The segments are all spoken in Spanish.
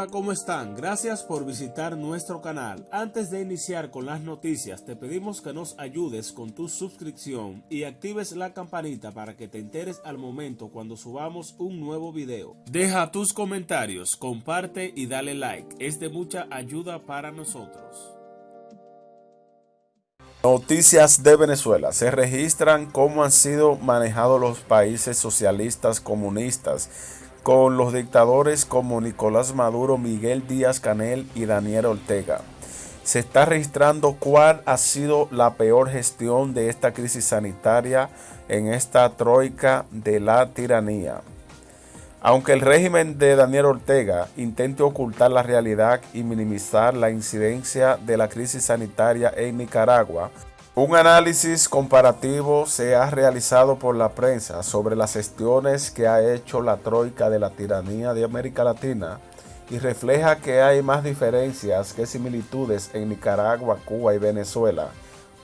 Hola, ¿cómo están? Gracias por visitar nuestro canal. Antes de iniciar con las noticias, te pedimos que nos ayudes con tu suscripción y actives la campanita para que te enteres al momento cuando subamos un nuevo video. Deja tus comentarios, comparte y dale like. Es de mucha ayuda para nosotros. Noticias de Venezuela. Se registran cómo han sido manejados los países socialistas comunistas con los dictadores como Nicolás Maduro, Miguel Díaz-Canel y Daniel Ortega. Se está registrando cuál ha sido la peor gestión de esta crisis sanitaria en esta troika de la tiranía. Aunque el régimen de Daniel Ortega intente ocultar la realidad y minimizar la incidencia de la crisis sanitaria en Nicaragua, un análisis comparativo se ha realizado por la prensa sobre las gestiones que ha hecho la troika de la tiranía de América Latina y refleja que hay más diferencias que similitudes en Nicaragua, Cuba y Venezuela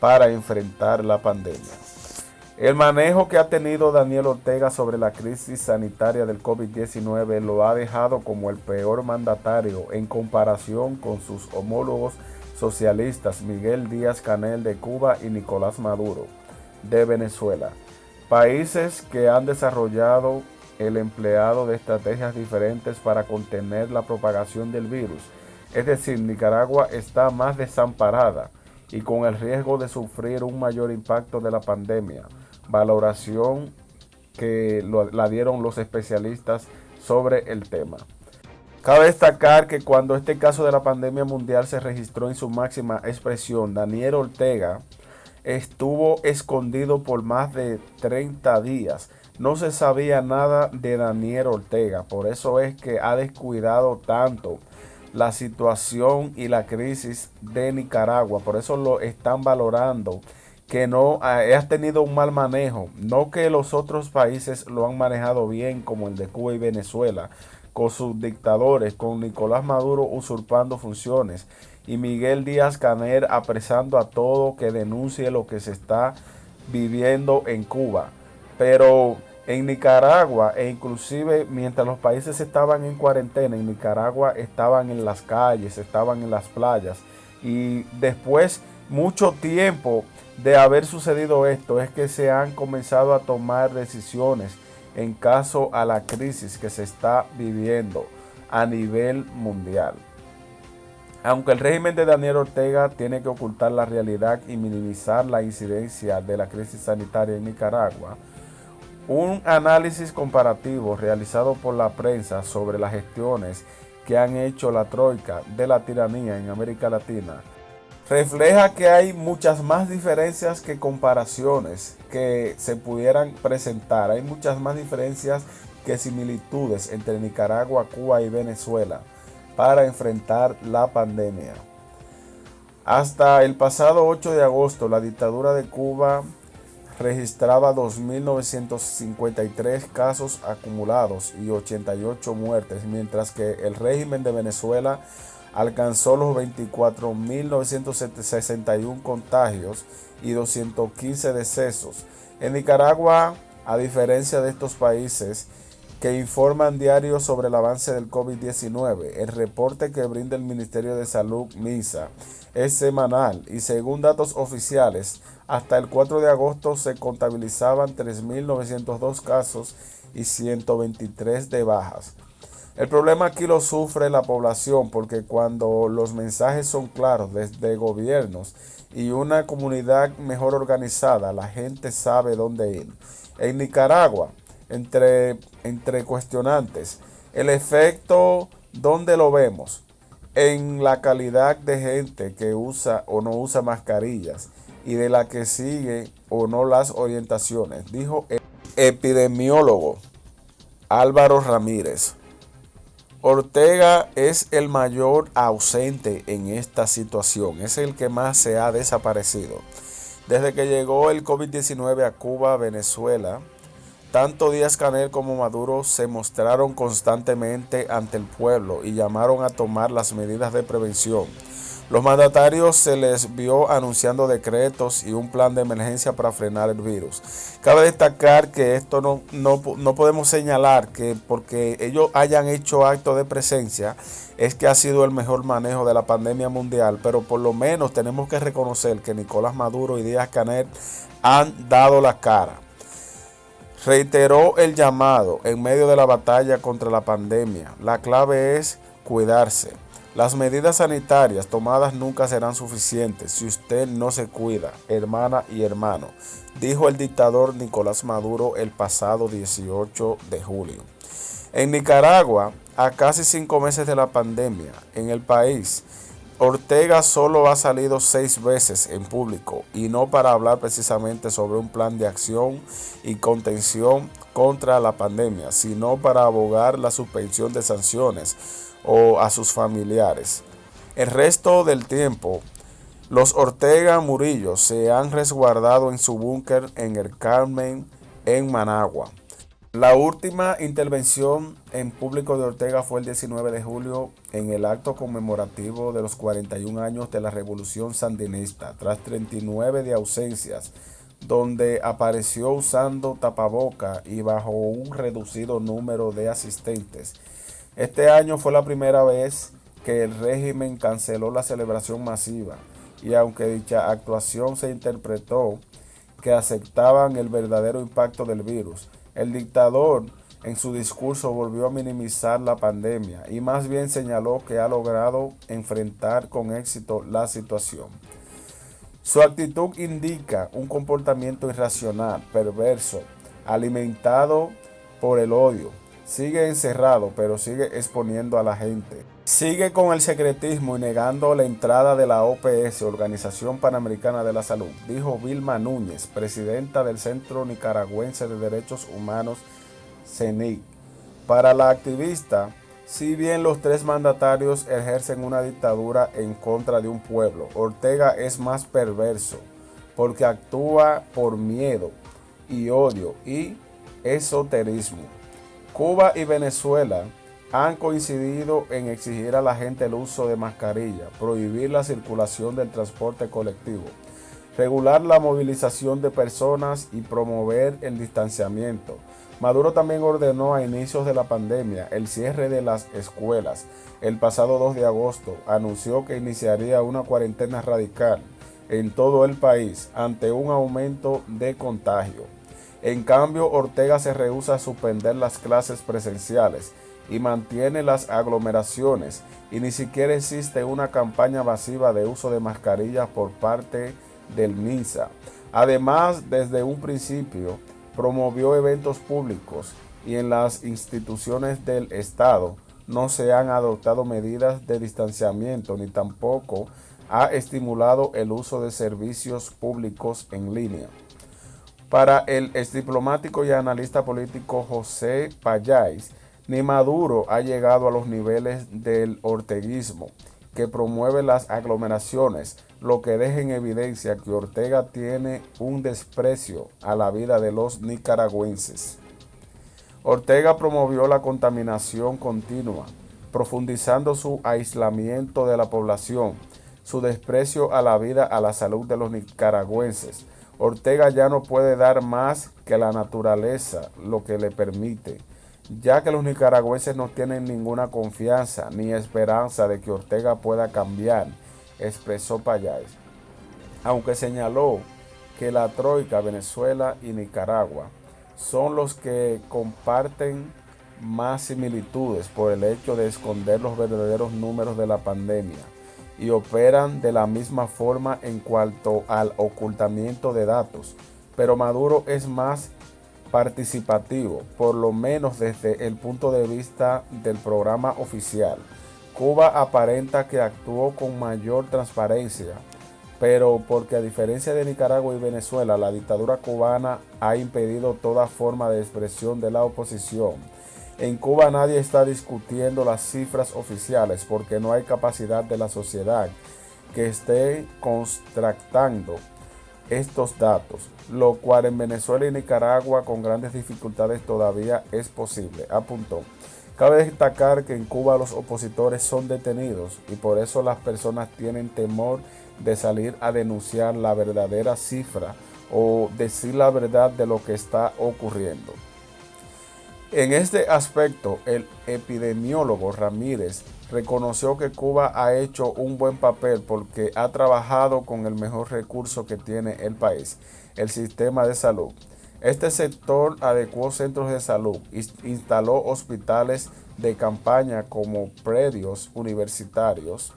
para enfrentar la pandemia. El manejo que ha tenido Daniel Ortega sobre la crisis sanitaria del COVID-19 lo ha dejado como el peor mandatario en comparación con sus homólogos socialistas Miguel Díaz-Canel de Cuba y Nicolás Maduro de Venezuela, países que han desarrollado el empleado de estrategias diferentes para contener la propagación del virus. Es decir, Nicaragua está más desamparada y con el riesgo de sufrir un mayor impacto de la pandemia, valoración que la dieron los especialistas sobre el tema. Cabe destacar que cuando este caso de la pandemia mundial se registró en su máxima expresión, Daniel Ortega estuvo escondido por más de 30 días. No se sabía nada de Daniel Ortega, por eso es que ha descuidado tanto la situación y la crisis de Nicaragua. Por eso lo están valorando, que no ha tenido un mal manejo, no que los otros países lo han manejado bien como el de Cuba y Venezuela, con sus dictadores, con Nicolás Maduro usurpando funciones y Miguel Díaz-Canel apresando a todo que denuncie lo que se está viviendo en Cuba. Pero en Nicaragua, e inclusive mientras los países estaban en cuarentena, en Nicaragua estaban en las calles, estaban en las playas. Y después, mucho tiempo de haber sucedido esto, es que se han comenzado a tomar decisiones en caso a la crisis que se está viviendo a nivel mundial. Aunque el régimen de Daniel Ortega tiene que ocultar la realidad y minimizar la incidencia de la crisis sanitaria en Nicaragua, un análisis comparativo realizado por la prensa sobre las gestiones que han hecho la troika de la tiranía en América Latina refleja que hay muchas más diferencias que comparaciones que se pudieran presentar. Hay muchas más diferencias que similitudes entre Nicaragua, Cuba y Venezuela para enfrentar la pandemia. Hasta el pasado 8 de agosto, la dictadura de Cuba registraba 2.953 casos acumulados y 88 muertes, mientras que el régimen de Venezuela alcanzó los 24.961 contagios y 215 decesos. En Nicaragua, a diferencia de estos países que informan diario sobre el avance del COVID-19, el reporte que brinda el Ministerio de Salud, MINSA, es semanal y según datos oficiales, hasta el 4 de agosto se contabilizaban 3.902 casos y 123 de bajas. El problema aquí lo sufre la población porque cuando los mensajes son claros desde gobiernos y una comunidad mejor organizada, la gente sabe dónde ir. En Nicaragua, entre cuestionantes, el efecto, ¿dónde lo vemos? En la calidad de gente que usa o no usa mascarillas y de la que sigue o no las orientaciones, dijo el epidemiólogo Álvaro Ramírez. Ortega es el mayor ausente en esta situación, es el que más se ha desaparecido. Desde que llegó el COVID-19 a Cuba, Venezuela, tanto Díaz-Canel como Maduro se mostraron constantemente ante el pueblo y llamaron a tomar las medidas de prevención. Los mandatarios se les vio anunciando decretos y un plan de emergencia para frenar el virus. Cabe destacar que esto no podemos señalar que porque ellos hayan hecho acto de presencia es que ha sido el mejor manejo de la pandemia mundial, pero por lo menos tenemos que reconocer que Nicolás Maduro y Díaz-Canel han dado la cara. Reiteró el llamado en medio de la batalla contra la pandemia. La clave es cuidarse. Las medidas sanitarias tomadas nunca serán suficientes si usted no se cuida, hermana y hermano, dijo el dictador Nicolás Maduro el pasado 18 de julio. En Nicaragua, a casi 5 meses de la pandemia, en el país, Ortega solo ha salido 6 veces en público y no para hablar precisamente sobre un plan de acción y contención contra la pandemia, sino para abogar la suspensión de sanciones o a sus familiares. El resto del tiempo, los Ortega Murillo se han resguardado en su búnker en el Carmen, en Managua. La última intervención en público de Ortega fue el 19 de julio en el acto conmemorativo de los 41 años de la Revolución Sandinista, tras 39 de ausencias, donde apareció usando tapaboca y bajo un reducido número de asistentes. Este año fue la primera vez que el régimen canceló la celebración masiva y aunque dicha actuación se interpretó que aceptaban el verdadero impacto del virus, el dictador en su discurso volvió a minimizar la pandemia y más bien señaló que ha logrado enfrentar con éxito la situación. Su actitud indica un comportamiento irracional, perverso, alimentado por el odio. Sigue encerrado, pero sigue exponiendo a la gente. Sigue con el secretismo y negando la entrada de la OPS, Organización Panamericana de la Salud, dijo Vilma Núñez, presidenta del Centro Nicaragüense de Derechos Humanos, CENIC. Para la activista, si bien los 3 mandatarios ejercen una dictadura en contra de un pueblo, Ortega es más perverso porque actúa por miedo y odio y esoterismo. Cuba y Venezuela han coincidido en exigir a la gente el uso de mascarilla, prohibir la circulación del transporte colectivo, regular la movilización de personas y promover el distanciamiento. Maduro también ordenó a inicios de la pandemia el cierre de las escuelas. El pasado 2 de agosto anunció que iniciaría una cuarentena radical en todo el país ante un aumento de contagio. En cambio, Ortega se rehúsa a suspender las clases presenciales y mantiene las aglomeraciones y ni siquiera existe una campaña masiva de uso de mascarillas por parte del MINSA. Además, desde un principio, promovió eventos públicos y en las instituciones del Estado no se han adoptado medidas de distanciamiento ni tampoco ha estimulado el uso de servicios públicos en línea. Para el exdiplomático y analista político José Payáis, ni Maduro ha llegado a los niveles del orteguismo, que promueve las aglomeraciones, lo que deja en evidencia que Ortega tiene un desprecio a la vida de los nicaragüenses. Ortega promovió la contaminación continua, profundizando su aislamiento de la población, su desprecio a la vida, a la salud de los nicaragüenses. Ortega ya no puede dar más que la naturaleza lo que le permite, ya que los nicaragüenses no tienen ninguna confianza ni esperanza de que Ortega pueda cambiar, expresó Payáis, aunque señaló que la troika, Venezuela y Nicaragua, son los que comparten más similitudes por el hecho de esconder los verdaderos números de la pandemia y operan de la misma forma en cuanto al ocultamiento de datos, pero Maduro es más participativo, por lo menos desde el punto de vista del programa oficial. Cuba aparenta que actuó con mayor transparencia, pero porque a diferencia de Nicaragua y Venezuela, la dictadura cubana ha impedido toda forma de expresión de la oposición. En Cuba nadie está discutiendo las cifras oficiales porque no hay capacidad de la sociedad que esté contrastando estos datos, lo cual en Venezuela y Nicaragua con grandes dificultades todavía es posible, apuntó. Cabe destacar que en Cuba los opositores son detenidos y por eso las personas tienen temor de salir a denunciar la verdadera cifra o decir la verdad de lo que está ocurriendo. En este aspecto, el epidemiólogo Ramírez reconoció que Cuba ha hecho un buen papel porque ha trabajado con el mejor recurso que tiene el país, el sistema de salud. Este sector adecuó centros de salud, instaló hospitales de campaña como predios universitarios,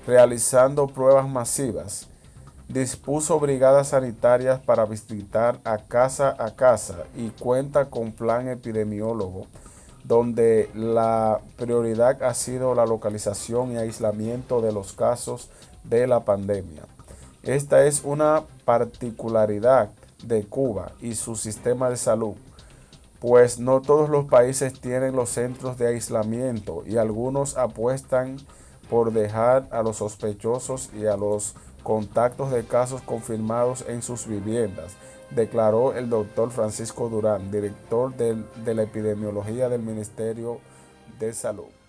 realizando pruebas masivas. Dispuso brigadas sanitarias para visitar a casa y cuenta con plan epidemiólogo, donde la prioridad ha sido la localización y aislamiento de los casos de la pandemia. Esta es una particularidad de Cuba y su sistema de salud, pues no todos los países tienen los centros de aislamiento y algunos apuestan por dejar a los sospechosos y a los contactos de casos confirmados en sus viviendas, declaró el doctor Francisco Durán, director de la epidemiología del Ministerio de Salud.